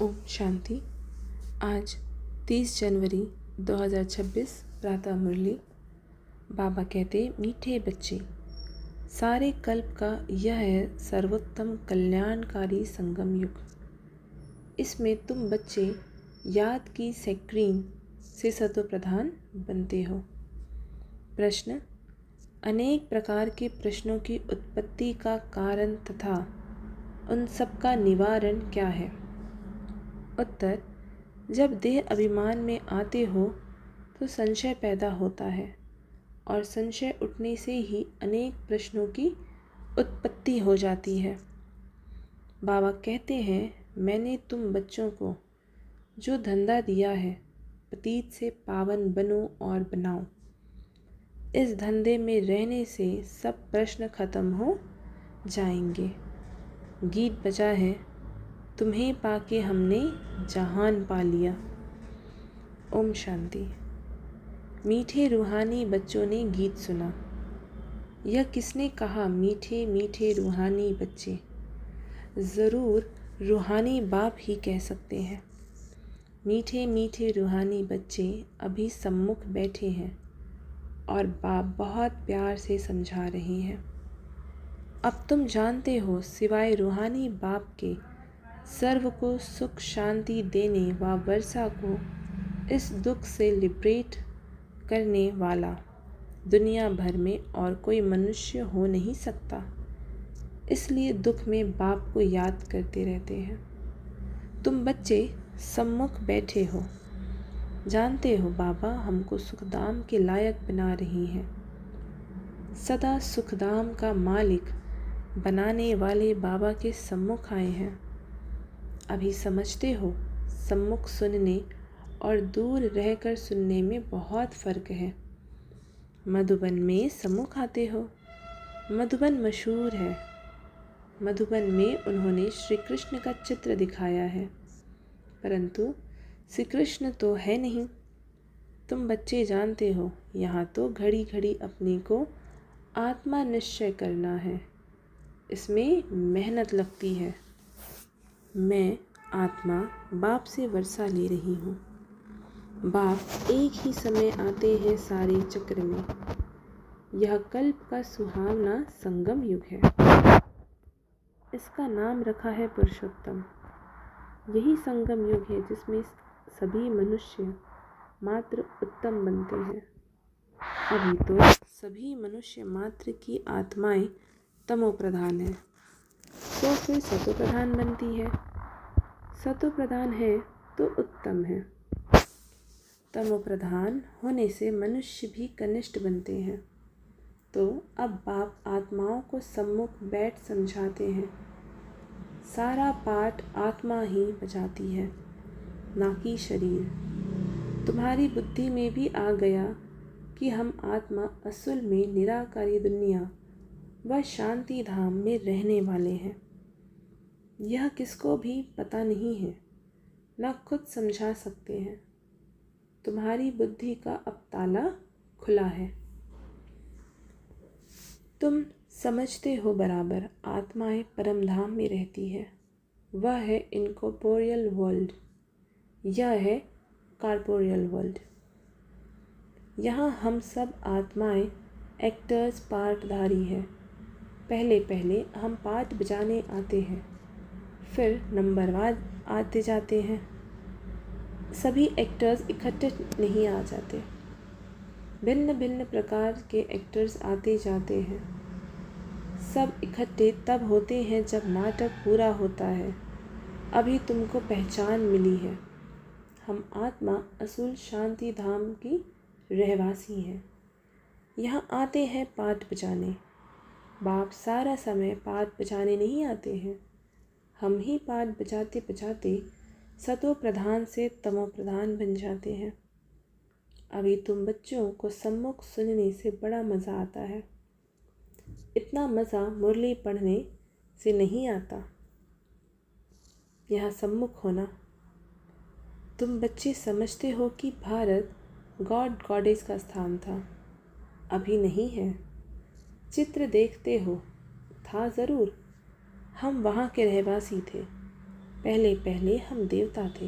ओम शांति। आज 30 जनवरी 2026 प्रातः मुरली। बाबा कहते, मीठे बच्चे, सारे कल्प का यह है सर्वोत्तम कल्याणकारी संगम युग। इसमें तुम बच्चे याद की स्क्रीन से सतो प्रधान बनते हो। प्रश्न: अनेक प्रकार के प्रश्नों की उत्पत्ति का कारण तथा उन सब का निवारण क्या है? उत्तर: जब देह अभिमान में आते हो तो संशय पैदा होता है और संशय उठने से ही अनेक प्रश्नों की उत्पत्ति हो जाती है। बाबा कहते हैं, मैंने तुम बच्चों को जो धंधा दिया है, पतीत से पावन बनो और बनाओ, इस धंधे में रहने से सब प्रश्न खत्म हो जाएंगे। गीत बजा है, तुम्हें पाके हमने जहान पा लिया। ओम शांति। मीठे रूहानी बच्चों ने गीत सुना। यह किसने कहा, मीठे मीठे रूहानी बच्चे? ज़रूर रूहानी बाप ही कह सकते हैं। मीठे मीठे रूहानी बच्चे अभी सम्मुख बैठे हैं और बाप बहुत प्यार से समझा रहे हैं। अब तुम जानते हो, सिवाय रूहानी बाप के सर्व को सुख शांति देने व वर्षा को इस दुख से लिबरेट करने वाला दुनिया भर में और कोई मनुष्य हो नहीं सकता। इसलिए दुख में बाप को याद करते रहते हैं। तुम बच्चे सम्मुख बैठे हो, जानते हो बाबा हमको सुखधाम के लायक बना रही हैं। सदा सुखधाम का मालिक बनाने वाले बाबा के सम्मुख आए हैं। अभी समझते हो, सम्मुख सुनने और दूर रहकर सुनने में बहुत फ़र्क है। मधुबन में सम्मुख आते हो। मधुबन मशहूर है। मधुबन में उन्होंने श्री कृष्ण का चित्र दिखाया है, परंतु श्री कृष्ण तो है नहीं। तुम बच्चे जानते हो, यहाँ तो घड़ी घड़ी अपने को आत्मा निश्चय करना है। इसमें मेहनत लगती है। मैं आत्मा बाप से वर्षा ले रही हूँ। बाप एक ही समय आते हैं सारे चक्र में। यह कल्प का सुहावना संगम युग है। इसका नाम रखा है पुरुषोत्तम। यही संगम युग है जिसमें सभी मनुष्य मात्र उत्तम बनते हैं। अभी तो सभी मनुष्य मात्र की आत्माएं तमो प्रधान है, तो फिर सतो प्रधान बनती है। सतो प्रधान है तो उत्तम है। तमो प्रधान होने से मनुष्य भी कनिष्ठ बनते हैं। तो अब बाप आत्माओं को सम्मुख बैठ समझाते हैं। सारा पाठ आत्मा ही बजाती है, ना कि शरीर। तुम्हारी बुद्धि में भी आ गया कि हम आत्मा असल में निराकारी दुनिया व शांति धाम में रहने वाले हैं। यह किसको भी पता नहीं है, न खुद समझा सकते हैं। तुम्हारी बुद्धि का अब ताला खुला है। तुम समझते हो बराबर, आत्माएं परम धाम में रहती है। वह है इनकॉर्पोरियल वर्ल्ड, यह है कॉर्पोरियल वर्ल्ड। यहाँ हम सब आत्माएं एक्टर्स, पार्टधारी हैं। पहले पहले हम पार्ट बजाने आते हैं, फिर नंबरवार आते जाते हैं। सभी एक्टर्स इकट्ठे नहीं आ जाते। भिन्न भिन्न प्रकार के एक्टर्स आते जाते हैं। सब इकट्ठे तब होते हैं जब नाटक पूरा होता है। अभी तुमको पहचान मिली है। हम आत्मा असूल शांति धाम की रहवासी हैं। यहाँ आते हैं पाठ बजाने। बाप सारा समय पाठ बजाने नहीं आते हैं। हम ही पाठ बजाते बजाते सतो प्रधान से तमो प्रधान बन जाते हैं। अभी तुम बच्चों को सम्मुख सुनने से बड़ा मज़ा आता है। इतना मज़ा मुरली पढ़ने से नहीं आता। यहाँ सम्मुख होना। तुम बच्चे समझते हो कि भारत गॉड गॉडेस का स्थान था, अभी नहीं है। चित्र देखते हो, था ज़रूर। हम वहाँ के रहवासी थे। पहले पहले हम देवता थे।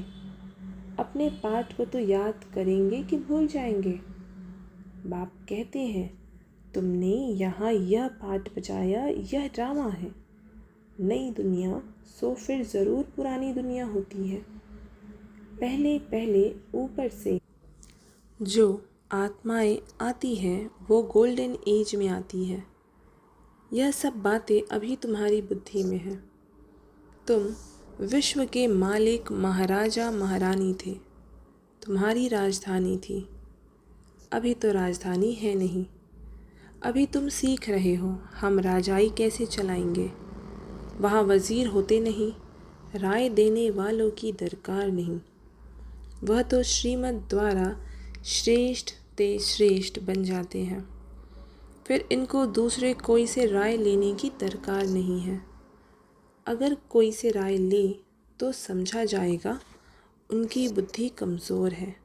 अपने पाठ को तो याद करेंगे कि भूल जाएंगे। बाप कहते हैं, तुमने यहाँ यह पाठ बजाया, यह ड्रामा है। नई दुनिया सो फिर ज़रूर पुरानी दुनिया होती है। पहले पहले ऊपर से जो आत्माएं आती हैं वो गोल्डन एज में आती है। यह सब बातें अभी तुम्हारी बुद्धि में हैं। तुम विश्व के मालिक महाराजा महारानी थे। तुम्हारी राजधानी थी। अभी तो राजधानी है नहीं। अभी तुम सीख रहे हो हम राजाई कैसे चलाएंगे। वहाँ वज़ीर होते नहीं, राय देने वालों की दरकार नहीं। वह तो श्रीमद् द्वारा श्रेष्ठ ते श्रेष्ठ बन जाते हैं। फिर इनको दूसरे कोई से राय लेने की दरकार नहीं है। अगर कोई से राय ले तो समझा जाएगा उनकी बुद्धि कमज़ोर है।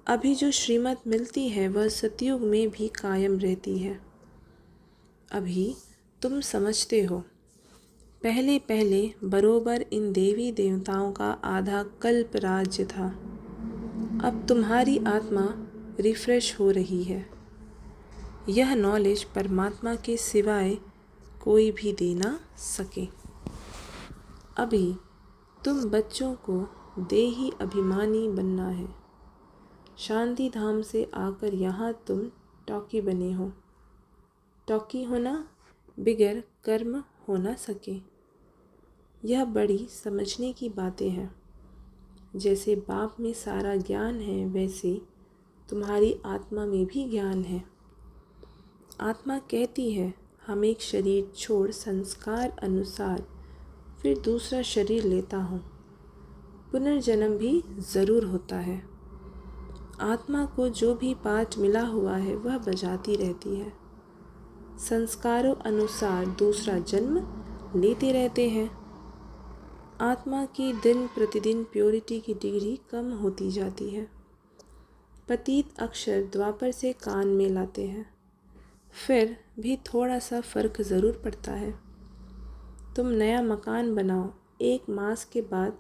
अभी जो श्रीमत मिलती है वह सतयुग में भी कायम रहती है। अभी तुम समझते हो, पहले पहले बरोबर इन देवी देवताओं का आधा कल्प राज्य था। अब तुम्हारी आत्मा रिफ्रेश हो रही है। यह नॉलेज परमात्मा के सिवाय कोई भी दे ना सके। अभी तुम बच्चों को देही अभिमानी बनना है। शांति धाम से आकर यहाँ तुम टॉकी बने हो। टॉकी होना बिगर कर्म हो ना सके। यह बड़ी समझने की बातें हैं। जैसे बाप में सारा ज्ञान है वैसे तुम्हारी आत्मा में भी ज्ञान है। आत्मा कहती है हम एक शरीर छोड़ संस्कार अनुसार फिर दूसरा शरीर लेता हूँ। पुनर्जन्म भी ज़रूर होता है। आत्मा को जो भी पाठ मिला हुआ है वह बजाती रहती है। संस्कारों अनुसार दूसरा जन्म लेते रहते हैं। आत्मा की दिन प्रतिदिन प्योरिटी की डिग्री कम होती जाती है। पतित अक्षर द्वापर से कान में लाते हैं। फिर भी थोड़ा सा फ़र्क ज़रूर पड़ता है। तुम नया मकान बनाओ, 1 मास के बाद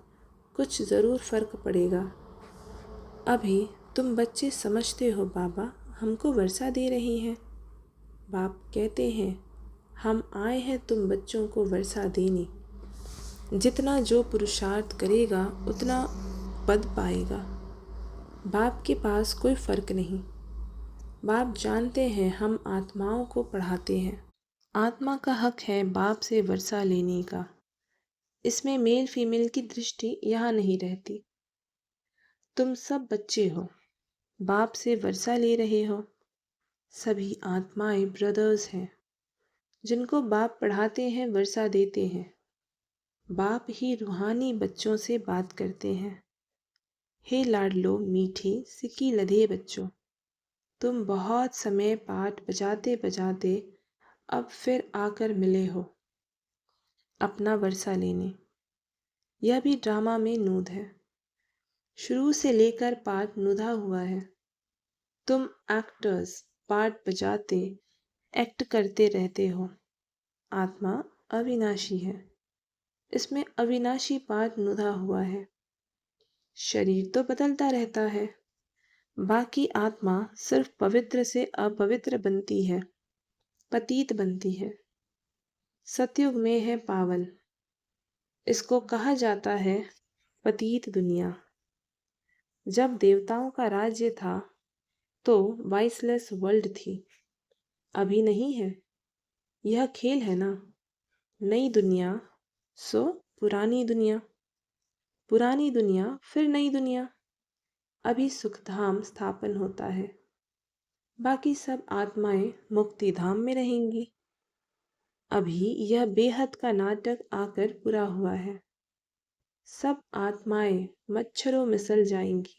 कुछ ज़रूर फ़र्क पड़ेगा। अभी तुम बच्चे समझते हो बाबा हमको वर्षा दे रही हैं। बाप कहते हैं हम आए हैं तुम बच्चों को वर्षा देने। जितना जो पुरुषार्थ करेगा उतना पद पाएगा। बाप के पास कोई फ़र्क नहीं। बाप जानते हैं हम आत्माओं को पढ़ाते हैं। आत्मा का हक है बाप से वर्षा लेने का। इसमें मेल फीमेल की दृष्टि यहाँ नहीं रहती। तुम सब बच्चे हो, बाप से वर्षा ले रहे हो। सभी आत्माएं ब्रदर्स हैं जिनको बाप पढ़ाते हैं, वर्षा देते हैं। बाप ही रूहानी बच्चों से बात करते हैं। हे लाडलो मीठे सिकी लधे बच्चों, तुम बहुत समय पाठ बजाते बजाते अब फिर आकर मिले हो अपना वर्षा लेने। यह भी ड्रामा में नूद है। शुरू से लेकर पाठ नुधा हुआ है। तुम एक्टर्स पाठ बजाते एक्ट करते रहते हो। आत्मा अविनाशी है। इसमें अविनाशी पाठ नुधा हुआ है। शरीर तो बदलता रहता है। बाकी आत्मा सिर्फ पवित्र से अपवित्र बनती है, पतित बनती है। सतयुग में है पावन। इसको कहा जाता है पतित दुनिया। जब देवताओं का राज्य था तो वाइसलेस वर्ल्ड थी। अभी नहीं है। यह खेल है ना। नई दुनिया सो पुरानी दुनिया, पुरानी दुनिया फिर नई दुनिया। अभी सुखधाम स्थापन होता है। बाकी सब आत्माएं मुक्ति धाम में रहेंगी। अभी यह बेहद का नाटक आकर पूरा हुआ है। सब आत्माएं मच्छरों में सल जाएंगी।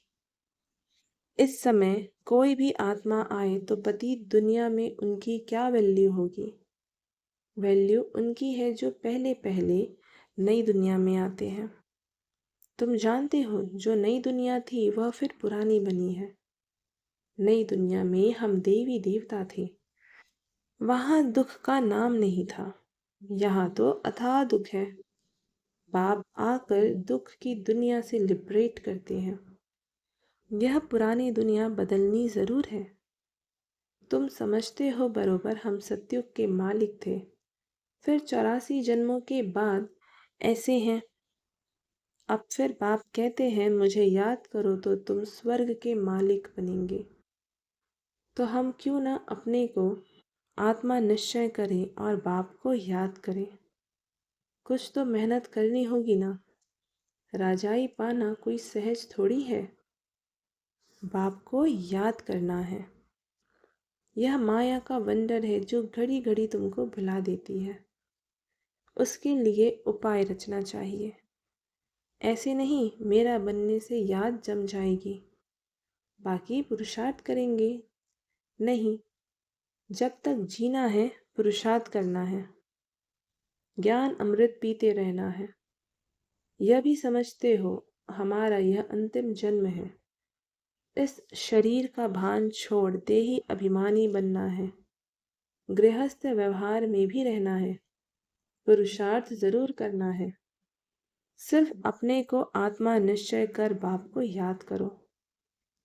इस समय कोई भी आत्मा आए तो पतित दुनिया में उनकी क्या वैल्यू होगी। वैल्यू उनकी है जो पहले पहले नई दुनिया में आते हैं। तुम जानते हो जो नई दुनिया थी वह फिर पुरानी बनी है। नई दुनिया में हम देवी देवता थे। वहाँ दुख का नाम नहीं था। यहाँ तो अथाह दुख है। बाप आकर दुख की दुनिया से लिबरेट करते हैं। यह पुरानी दुनिया बदलनी ज़रूर है। तुम समझते हो बरोबर हम सतयुग के मालिक थे, फिर 84 जन्मों के बाद ऐसे हैं। अब फिर बाप कहते हैं मुझे याद करो तो तुम स्वर्ग के मालिक बनेंगे। तो हम क्यों ना अपने को आत्मा निश्चय करें और बाप को याद करें। कुछ तो मेहनत करनी होगी ना। राजाई पाना कोई सहज थोड़ी है। बाप को याद करना है। यह माया का वंडर है जो घड़ी घड़ी तुमको भुला देती है। उसके लिए उपाय रचना चाहिए। ऐसे नहीं मेरा बनने से याद जम जाएगी, बाकी पुरुषार्थ करेंगे। नहीं, जब तक जीना है पुरुषार्थ करना है। ज्ञान अमृत पीते रहना है। यह भी समझते हो हमारा यह अंतिम जन्म है। इस शरीर का भान छोड़ देही अभिमानी बनना है। गृहस्थ व्यवहार में भी रहना है। पुरुषार्थ जरूर करना है। सिर्फ अपने को आत्मा निश्चय कर बाप को याद करो।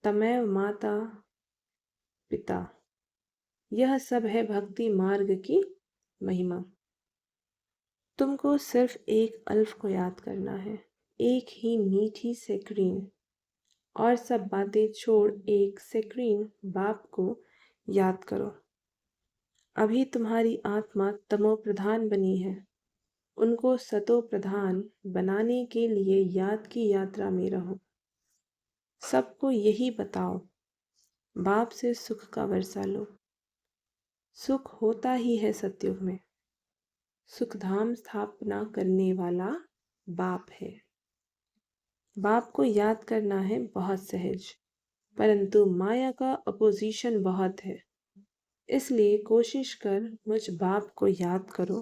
तमेव माता पिता, यह सब है भक्ति मार्ग की महिमा। तुमको सिर्फ एक अल्फ को याद करना है, एक ही मीठी सेक्रीन, और सब बातें छोड़ एक सेक्रीन बाप को याद करो। अभी तुम्हारी आत्मा तमो प्रधान बनी है। उनको सतो प्रधान बनाने के लिए याद की यात्रा में रहो। सबको यही बताओ, बाप से सुख का वर्षा लो। सुख होता ही है सतयुग में। सुखधाम स्थापना करने वाला बाप है। बाप को याद करना है बहुत सहज, परंतु माया का अपोजिशन बहुत है। इसलिए कोशिश कर मुझ बाप को याद करो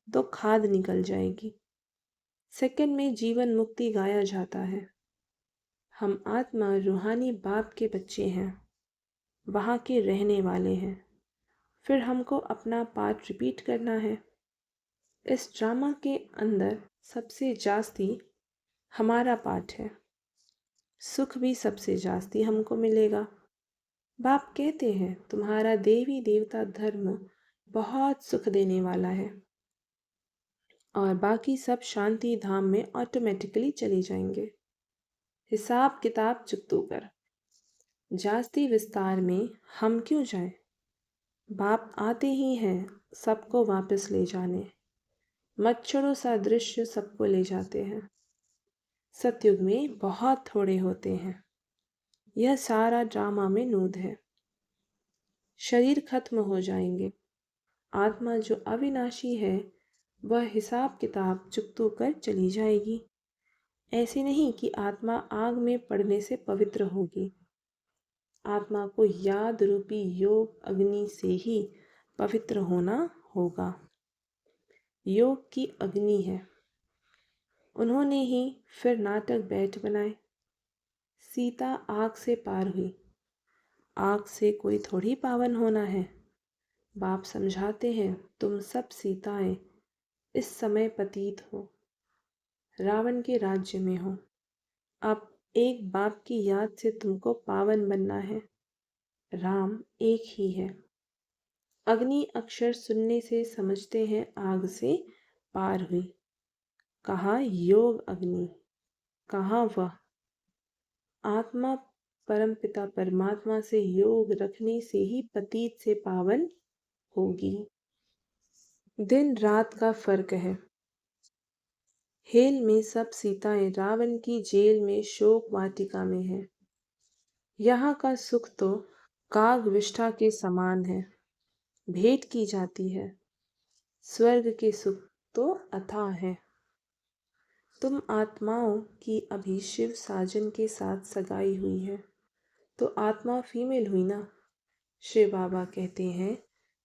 तो खाद निकल जाएगी। सेकंड में जीवन मुक्ति गाया जाता है। हम आत्मा रूहानी बाप के बच्चे हैं, वहाँ के रहने वाले हैं। फिर हमको अपना पार्ट रिपीट करना है। इस ड्रामा के अंदर सबसे जास्ती हमारा पार्ट है। सुख भी सबसे जास्ती हमको मिलेगा। बाप कहते हैं तुम्हारा देवी देवता धर्म बहुत सुख देने वाला है और बाकी सब शांति धाम में ऑटोमेटिकली चले जाएंगे। हिसाब किताब चुकतो कर। जास्ती विस्तार में हम क्यों जाएं? बाप आते ही हैं सबको वापस ले जाने। मच्छरों सा दृश्य सबको ले जाते हैं। सतयुग में बहुत थोड़े होते हैं। यह सारा ड्रामा में नूद है। शरीर खत्म हो जाएंगे। आत्मा जो अविनाशी है वह हिसाब किताब चुकतो कर चली जाएगी। ऐसे नहीं कि आत्मा आग में पड़ने से पवित्र होगी। आत्मा को याद रूपी योग अग्नि से ही पवित्र होना होगा। योग की अग्नि है। उन्होंने ही फिर नाटक बैठ बनाए। सीता आग से पार हुई। आग से कोई थोड़ी पावन होना है। बाप समझाते हैं तुम सब सीताएं इस समय पतित हो, रावण के राज्य में हो। अब एक बाप की याद से तुमको पावन बनना है। राम एक ही है। अग्नि अक्षर सुनने से समझते हैं आग से पार हुई। कहा योग अग्नि, कहाँ वह आत्मा परमपिता परमात्मा से योग रखने से ही पतित से पावन होगी। दिन रात का फर्क है। हेल में सब सीताएं रावण की जेल में शोक वाटिका में है। यहाँ का सुख तो काग विष्ठा के समान है, भेंट की जाती है। स्वर्ग के सुख तो अथाह है। तुम आत्माओं की अभी शिव साजन के साथ सगाई हुई है, तो आत्मा फीमेल हुई ना। शिव बाबा कहते हैं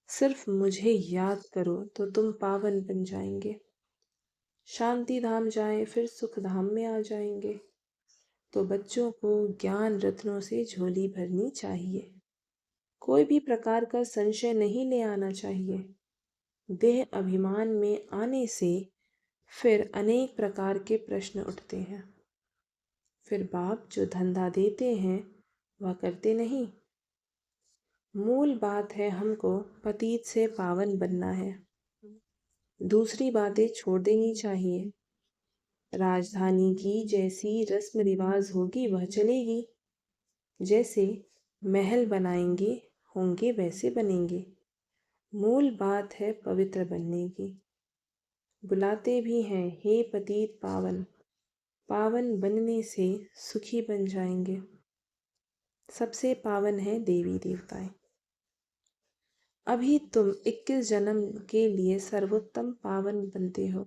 सिर्फ मुझे याद करो तो तुम पावन बन जाएंगे। शांति धाम जाए फिर सुख धाम में आ जाएंगे। तो बच्चों को ज्ञान रत्नों से झोली भरनी चाहिए। कोई भी प्रकार का संशय नहीं ले आना चाहिए। देह अभिमान में आने से फिर अनेक प्रकार के प्रश्न उठते हैं। फिर बाप जो धंधा देते हैं वह करते नहीं। मूल बात है हमको पतित से पावन बनना है। दूसरी बातें छोड़ देनी चाहिए। राजधानी की जैसी रस्म रिवाज होगी वह चलेगी। जैसे महल बनाएंगे होंगे वैसे बनेंगे। मूल बात है पवित्र बनने की। बुलाते भी हैं हे पतित पावन। पावन बनने से सुखी बन जाएंगे। सबसे पावन है देवी देवताएं। अभी तुम 21 जन्म के लिए सर्वोत्तम पावन बनते हो।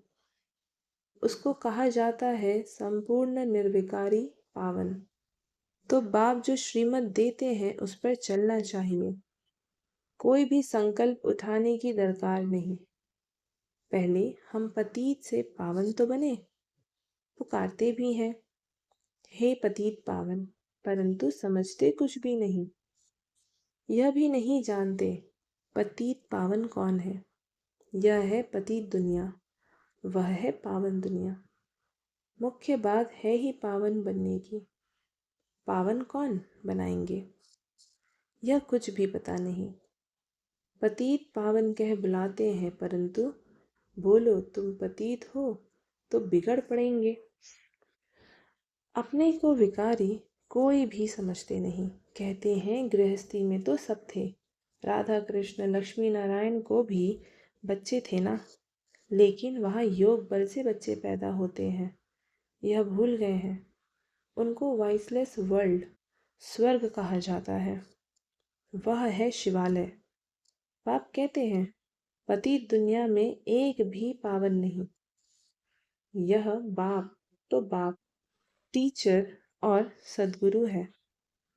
उसको कहा जाता है संपूर्ण निर्विकारी पावन। तो बाप जो श्रीमत देते हैं उस पर चलना चाहिए। कोई भी संकल्प उठाने की दरकार नहीं। पहले हम पतित से पावन तो बने। पुकारते भी हैं हे पतित पावन, परंतु समझते कुछ भी नहीं। यह भी नहीं जानते पतित पावन कौन है। यह है पतित दुनिया, वह है पावन दुनिया। मुख्य बात है ही पावन बनने की। पावन कौन बनाएंगे यह कुछ भी पता नहीं। पतित पावन कह बुलाते हैं, परंतु बोलो तुम पतित हो तो बिगड़ पड़ेंगे। अपने को विकारी कोई भी समझते नहीं। कहते हैं गृहस्थी में तो सब थे। राधा कृष्ण लक्ष्मी नारायण को भी बच्चे थे ना। लेकिन वहाँ योग बल से बच्चे पैदा होते हैं, यह भूल गए हैं। उनको वॉइसलेस वर्ल्ड स्वर्ग कहा जाता है। वह है शिवालय। बाप कहते हैं पतित दुनिया में एक भी पावन नहीं। यह बाप तो बाप टीचर और सद्गुरु है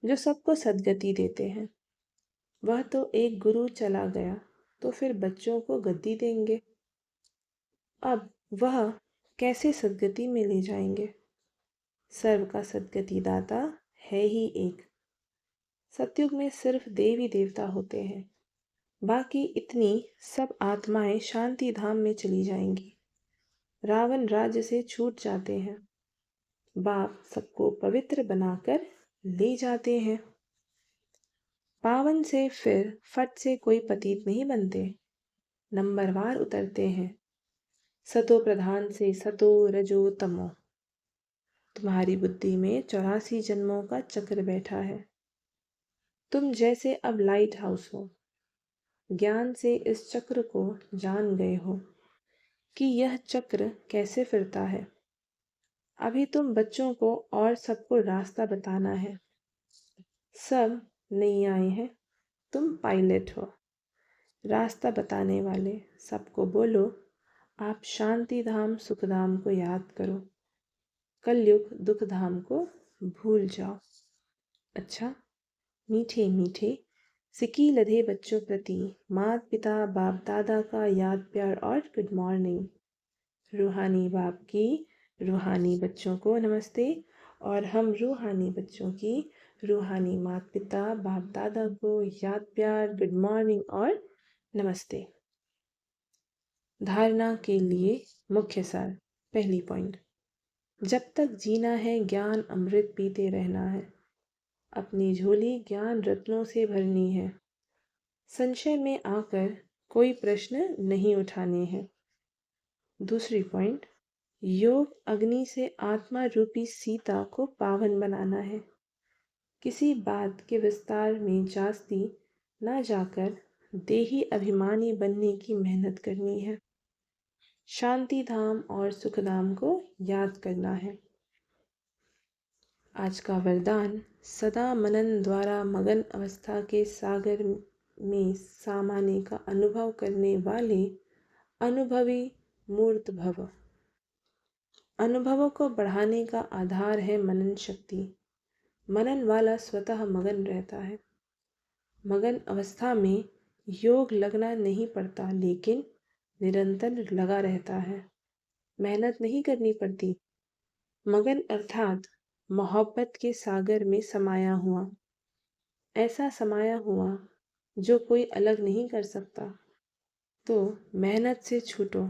जो सबको सद्गति देते हैं। वह तो एक गुरु चला गया तो फिर बच्चों को गद्दी देंगे। अब वह कैसे सद्गति में ले जाएंगे। सर्व का सद्गति दाता है ही एक। सतयुग में सिर्फ देवी देवता होते हैं। बाकी इतनी सब आत्माएं शांति धाम में चली जाएंगी। रावण राज्य से छूट जाते हैं। बाप सबको पवित्र बनाकर ले जाते हैं। पावन से फिर फट से कोई पतित नहीं बनते। नंबरवार उतरते हैं। सतो प्रधान से सतो रजो तमो। तुम्हारी बुद्धि में 84 जन्मों का चक्र बैठा है। तुम जैसे अब लाइट हाउस हो। ज्ञान से इस चक्र को जान गए हो कि यह चक्र कैसे फिरता है। अभी तुम बच्चों को और सबको रास्ता बताना है। सब नहीं आए हैं, तुम पायलट हो, रास्ता बताने वाले। सबको बोलो आप शांति धाम सुख धाम को याद करो, कलयुग दुख धाम को भूल जाओ। अच्छा, मीठे मीठे सिकी लधे बच्चों प्रति माता पिता बाप दादा का याद प्यार और गुड मॉर्निंग। रूहानी बाप की रूहानी बच्चों को नमस्ते। और हम रूहानी बच्चों की रूहानी माता पिता बाप दादा को याद प्यार गुड मॉर्निंग और नमस्ते। धारणा के लिए मुख्य सार। पहली पॉइंट, जब तक जीना है ज्ञान अमृत पीते रहना है। अपनी झोली ज्ञान रत्नों से भरनी है। संशय में आकर कोई प्रश्न नहीं उठाने हैं। दूसरी पॉइंट, योग अग्नि से आत्मा रूपी सीता को पावन बनाना है। किसी बात के विस्तार में जास्ती ना जाकर देही अभिमानी बनने की मेहनत करनी है। शांति धाम और सुख धाम को याद करना है। आज का वरदान, सदा मनन द्वारा मगन अवस्था के सागर में सामाने का अनुभव करने वाले अनुभवी मूर्त भव। अनुभवों को बढ़ाने का आधार है मनन शक्ति। मनन वाला स्वतः मगन रहता है। मगन अवस्था में योग लगना नहीं पड़ता, लेकिन निरंतर लगा रहता है। मेहनत नहीं करनी पड़ती। मगन अर्थात मोहब्बत के सागर में समाया हुआ। ऐसा समाया हुआ जो कोई अलग नहीं कर सकता। तो मेहनत से छूटो।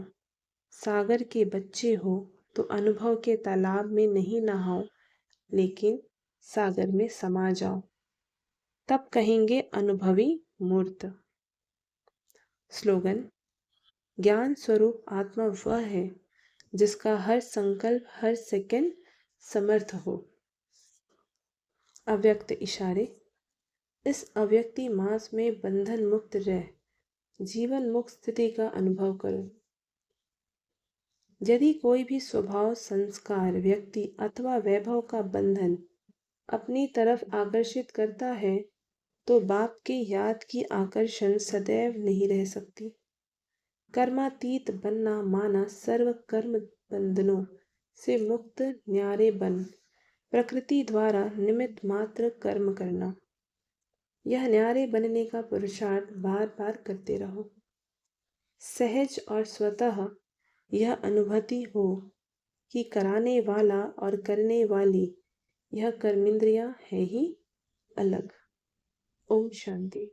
सागर के बच्चे हो तो अनुभव के तालाब में नहीं नहाओ, लेकिन सागर में समा जाओ, तब कहेंगे अनुभवी मूर्त। स्लोगन: ज्ञान स्वरूप आत्मा वह है जिसका हर संकल्प हर सेकंड समर्थ हो। अव्यक्त इशारे: इस अव्यक्ति मास में बंधन मुक्त रह जीवन मुक्त स्थिति का अनुभव करो। यदि कोई भी स्वभाव, संस्कार, व्यक्ति अथवा वैभव का बंधन अपनी तरफ आकर्षित करता है, तो बाप की याद की आकर्षण सदैव नहीं रह सकती। कर्मातीत बनना माना सर्व कर्म बंधनों से मुक्त न्यारे बन प्रकृति द्वारा निमित्त मात्र कर्म करना। यह न्यारे बनने का पुरुषार्थ बार बार करते रहो। सहज और स्वतः यह अनुभूति हो कि कराने वाला और करने वाली यह कर्मेंद्रियां है ही अलग। ओम शांति।